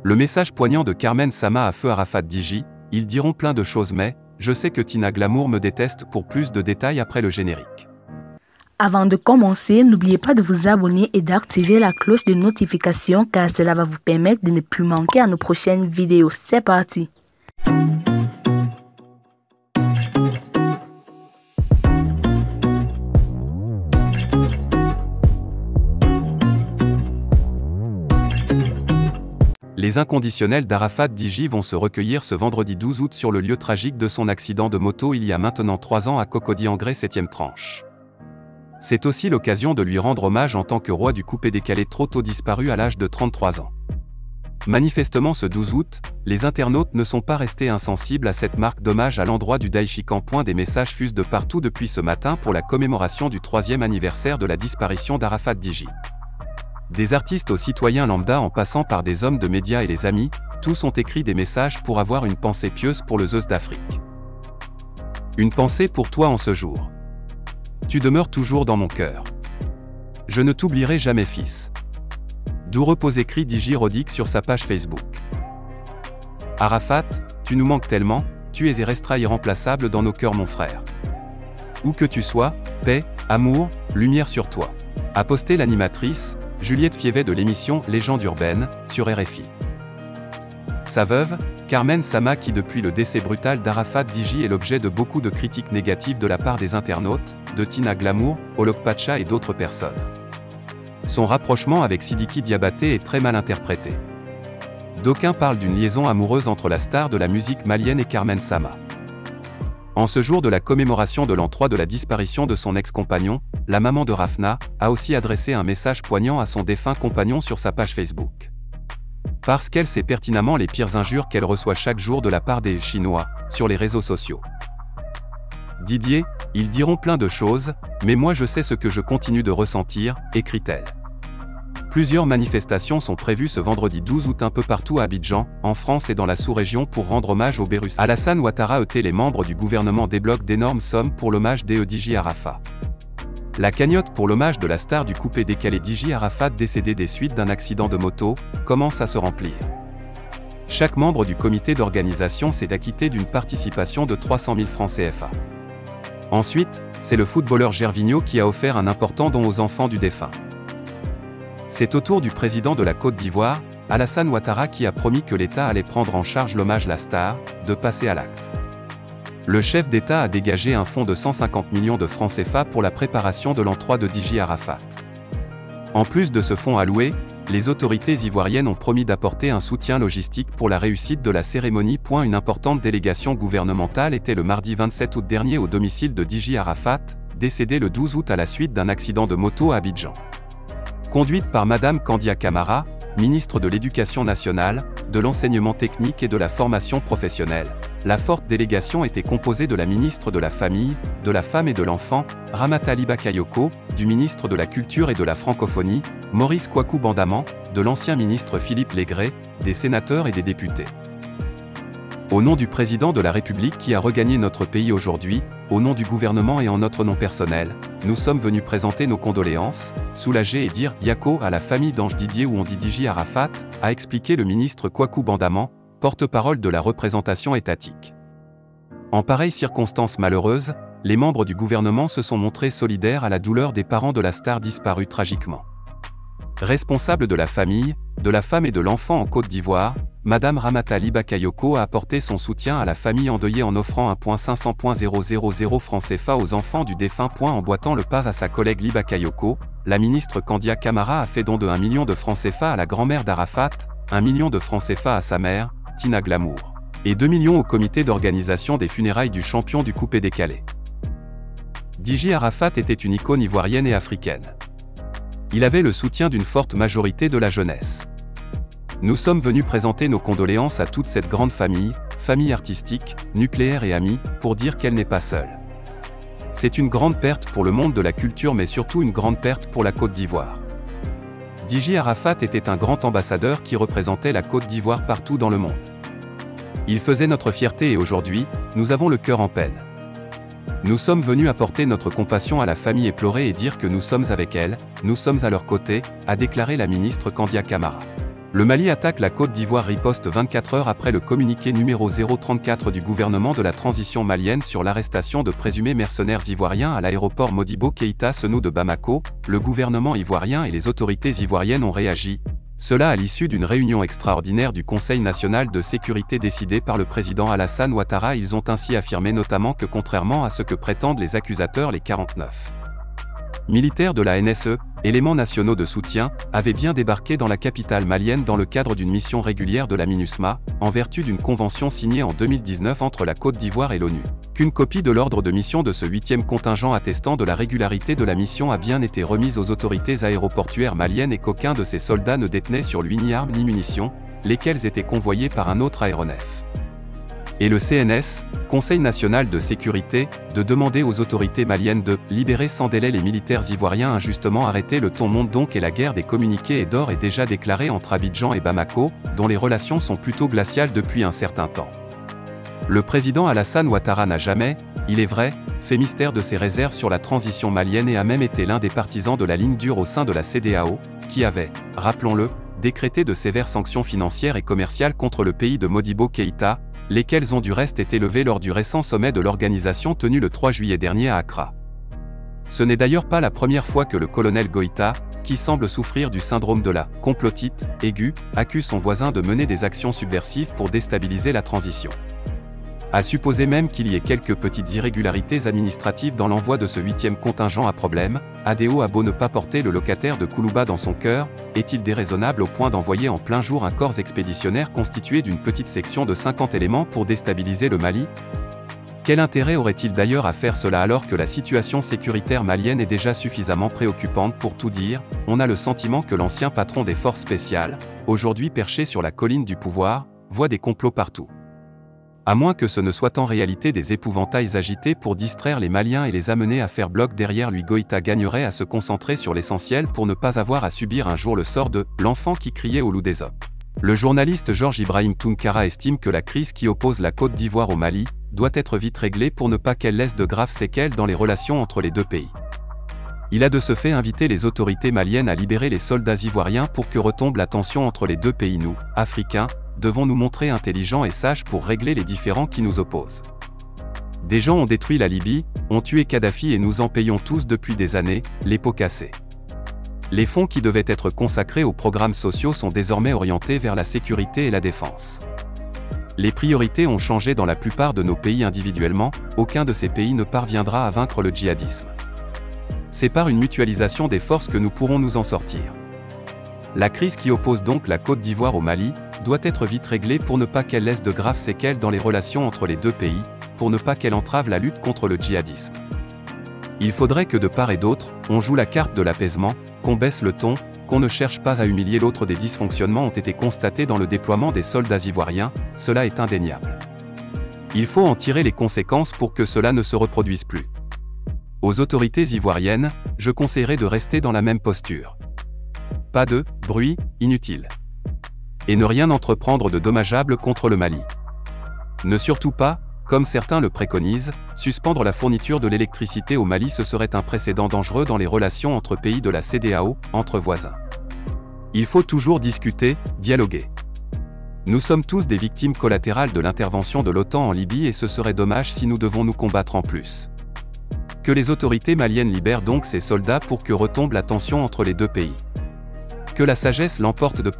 Le message poignant de Carmen Sama à feu Arafat Digi, ils diront plein de choses mais, je sais que Tina Glamour me déteste pour plus de détails après le générique. Avant de commencer, n'oubliez pas de vous abonner et d'activer la cloche de notification car cela va vous permettre de ne plus manquer à nos prochaines vidéos. C'est parti! Les inconditionnels d'Arafat Digi vont se recueillir ce vendredi 12 août sur le lieu tragique de son accident de moto il y a maintenant 3 ans à Cocody-en-Grès 7e tranche. C'est aussi l'occasion de lui rendre hommage en tant que roi du coupé-décalé trop tôt disparu à l'âge de 33 ans. Manifestement ce 12 août, les internautes ne sont pas restés insensibles à cette marque d'hommage à l'endroit du Daishikan. Des messages fusent de partout depuis ce matin pour la commémoration du 3e anniversaire de la disparition d'Arafat Digi. Des artistes aux citoyens lambda en passant par des hommes de médias et les amis, tous ont écrit des messages pour avoir une pensée pieuse pour le Zeus d'Afrique. Une pensée pour toi en ce jour. Tu demeures toujours dans mon cœur. Je ne t'oublierai jamais fils. D'où repose écrit Digi Rodic sur sa page Facebook. Arafat, tu nous manques tellement, tu es et resteras irremplaçable dans nos cœurs mon frère. Où que tu sois, paix, amour, lumière sur toi. A posté l'animatrice, Juliette Fievet de l'émission Légende urbaine, sur RFI. Sa veuve, Carmen Sama qui depuis le décès brutal d'Arafat Digi est l'objet de beaucoup de critiques négatives de la part des internautes, de Tina Glamour, Olok Pacha et d'autres personnes. Son rapprochement avec Sidiki Diabaté est très mal interprété. D'aucuns parlent d'une liaison amoureuse entre la star de la musique malienne et Carmen Sama. En ce jour de la commémoration de l'an 3 de la disparition de son ex-compagnon, la maman de Rafna a aussi adressé un message poignant à son défunt compagnon sur sa page Facebook. Parce qu'elle sait pertinemment les pires injures qu'elle reçoit chaque jour de la part des Chinois, sur les réseaux sociaux. Didier, ils diront plein de choses, mais moi je sais ce que je continue de ressentir, écrit-elle. Plusieurs manifestations sont prévues ce vendredi 12 août un peu partout à Abidjan, en France et dans la sous-région pour rendre hommage au Bérus. Alassane Ouattara les membres du gouvernement débloquent d'énormes sommes pour l'hommage Digi Arafat. La cagnotte pour l'hommage de la star du coupé-décalé Digi Arafat décédé des suites d'un accident de moto, commence à se remplir. Chaque membre du comité d'organisation s'est acquitté d'une participation de 300 000 francs CFA. Ensuite, c'est le footballeur Gervinho qui a offert un important don aux enfants du défunt. C'est au tour du président de la Côte d'Ivoire, Alassane Ouattara qui a promis que l'État allait prendre en charge l'hommage la star, de passer à l'acte. Le chef d'État a dégagé un fonds de 150 millions de francs CFA pour la préparation de l'an 3 de Digi Arafat. En plus de ce fonds alloué, les autorités ivoiriennes ont promis d'apporter un soutien logistique pour la réussite de la cérémonie. Une importante délégation gouvernementale était le mardi 27 août dernier au domicile de Digi Arafat, décédé le 12 août à la suite d'un accident de moto à Abidjan. Conduite par Madame Kandia Camara, ministre de l'Éducation nationale, de l'enseignement technique et de la formation professionnelle, la forte délégation était composée de la ministre de la Famille, de la Femme et de l'Enfant, Ramata Bakayoko, du ministre de la Culture et de la Francophonie, Maurice Kwaku Bandaman, de l'ancien ministre Philippe Légré, des sénateurs et des députés. Au nom du président de la République qui a regagné notre pays aujourd'hui, au nom du gouvernement et en notre nom personnel, nous sommes venus présenter nos condoléances, soulager et dire « Yako » à la famille d'Ange Didier ou on dit Digi Arafat, a expliqué le ministre Kwaku Bandaman, porte-parole de la représentation étatique. En pareille circonstance malheureuse, les membres du gouvernement se sont montrés solidaires à la douleur des parents de la star disparue tragiquement. Responsable de la famille, de la femme et de l'enfant en Côte d'Ivoire, Madame Ramata Bakayoko a apporté son soutien à la famille endeuillée en offrant 1.500.000 francs CFA aux enfants du défunt. Emboîtant le pas à sa collègue Bakayoko, la ministre Kandia Camara a fait don de 1 million de francs CFA à la grand-mère d'Arafat, 1 million de francs CFA à sa mère, Tina Glamour, et 2 millions au comité d'organisation des funérailles du champion du coupé-décalé. Digi Arafat était une icône ivoirienne et africaine. Il avait le soutien d'une forte majorité de la jeunesse. Nous sommes venus présenter nos condoléances à toute cette grande famille, famille artistique, nucléaire et amie, pour dire qu'elle n'est pas seule. C'est une grande perte pour le monde de la culture mais surtout une grande perte pour la Côte d'Ivoire. Digi Arafat était un grand ambassadeur qui représentait la Côte d'Ivoire partout dans le monde. Il faisait notre fierté et aujourd'hui, nous avons le cœur en peine. Nous sommes venus apporter notre compassion à la famille éplorée et dire que nous sommes avec elle, nous sommes à leur côté, a déclaré la ministre Kandia Camara. Le Mali attaque la Côte d'Ivoire, riposte 24 heures après le communiqué numéro 034 du gouvernement de la transition malienne sur l'arrestation de présumés mercenaires ivoiriens à l'aéroport Modibo Keïta Senou de Bamako. Le gouvernement ivoirien et les autorités ivoiriennes ont réagi. Cela à l'issue d'une réunion extraordinaire du Conseil national de sécurité décidée par le président Alassane Ouattara. Ils ont ainsi affirmé notamment que contrairement à ce que prétendent les accusateurs, les 49 militaires de la NSE, éléments nationaux de soutien, avaient bien débarqué dans la capitale malienne dans le cadre d'une mission régulière de la MINUSMA, en vertu d'une convention signée en 2019 entre la Côte d'Ivoire et l'ONU. Qu'une copie de l'ordre de mission de ce 8e contingent attestant de la régularité de la mission a bien été remise aux autorités aéroportuaires maliennes et qu'aucun de ces soldats ne détenait sur lui ni armes ni munitions, lesquels étaient convoyés par un autre aéronef. Et le CNS, Conseil national de sécurité, de demander aux autorités maliennes de libérer sans délai les militaires ivoiriens injustement arrêtés. Le ton monte donc et la guerre des communiqués et d'or est déjà déclarée entre Abidjan et Bamako, dont les relations sont plutôt glaciales depuis un certain temps. Le président Alassane Ouattara n'a jamais, il est vrai, fait mystère de ses réserves sur la transition malienne et a même été l'un des partisans de la ligne dure au sein de la CEDEAO, qui avait, rappelons-le, décrété de sévères sanctions financières et commerciales contre le pays de Modibo Keïta, lesquelles ont du reste été levées lors du récent sommet de l'organisation tenu le 3 juillet dernier à Accra. Ce n'est d'ailleurs pas la première fois que le colonel Goïta, qui semble souffrir du syndrome de la complotite aiguë, accuse son voisin de mener des actions subversives pour déstabiliser la transition. À supposer même qu'il y ait quelques petites irrégularités administratives dans l'envoi de ce 8e contingent à problème, ADO a beau ne pas porter le locataire de Koulouba dans son cœur, est-il déraisonnable au point d'envoyer en plein jour un corps expéditionnaire constitué d'une petite section de 50 éléments pour déstabiliser le Mali? Quel intérêt aurait-il d'ailleurs à faire cela alors que la situation sécuritaire malienne est déjà suffisamment préoccupante? Pour tout dire, on a le sentiment que l'ancien patron des forces spéciales, aujourd'hui perché sur la colline du pouvoir, voit des complots partout. À moins que ce ne soit en réalité des épouvantails agités pour distraire les Maliens et les amener à faire bloc derrière lui. Goïta gagnerait à se concentrer sur l'essentiel pour ne pas avoir à subir un jour le sort de « l'enfant qui criait au loup d'Ésope ». Le journaliste Georges Ibrahim Tounkara estime que la crise qui oppose la Côte d'Ivoire au Mali doit être vite réglée pour ne pas qu'elle laisse de graves séquelles dans les relations entre les deux pays. Il a de ce fait invité les autorités maliennes à libérer les soldats ivoiriens pour que retombe la tension entre les deux pays. Nous, Africains, devons nous montrer intelligents et sages pour régler les différends qui nous opposent. Des gens ont détruit la Libye, ont tué Kadhafi et nous en payons tous depuis des années, les pots cassés. Les fonds qui devaient être consacrés aux programmes sociaux sont désormais orientés vers la sécurité et la défense. Les priorités ont changé dans la plupart de nos pays individuellement, aucun de ces pays ne parviendra à vaincre le djihadisme. C'est par une mutualisation des forces que nous pourrons nous en sortir. La crise qui oppose donc la Côte d'Ivoire au Mali doit être vite réglée pour ne pas qu'elle laisse de graves séquelles dans les relations entre les deux pays, pour ne pas qu'elle entrave la lutte contre le djihadisme. Il faudrait que de part et d'autre, on joue la carte de l'apaisement, qu'on baisse le ton, qu'on ne cherche pas à humilier l'autre. Des dysfonctionnements ont été constatés dans le déploiement des soldats ivoiriens, cela est indéniable. Il faut en tirer les conséquences pour que cela ne se reproduise plus. Aux autorités ivoiriennes, je conseillerais de rester dans la même posture. Pas de bruit inutile. Et ne rien entreprendre de dommageable contre le Mali. Ne surtout pas, comme certains le préconisent, suspendre la fourniture de l'électricité au Mali. Ce serait un précédent dangereux dans les relations entre pays de la CEDEAO, entre voisins. Il faut toujours discuter, dialoguer. Nous sommes tous des victimes collatérales de l'intervention de l'OTAN en Libye et ce serait dommage si nous devons nous combattre en plus. Que les autorités maliennes libèrent donc ces soldats pour que retombe la tension entre les deux pays. Que la sagesse l'emporte de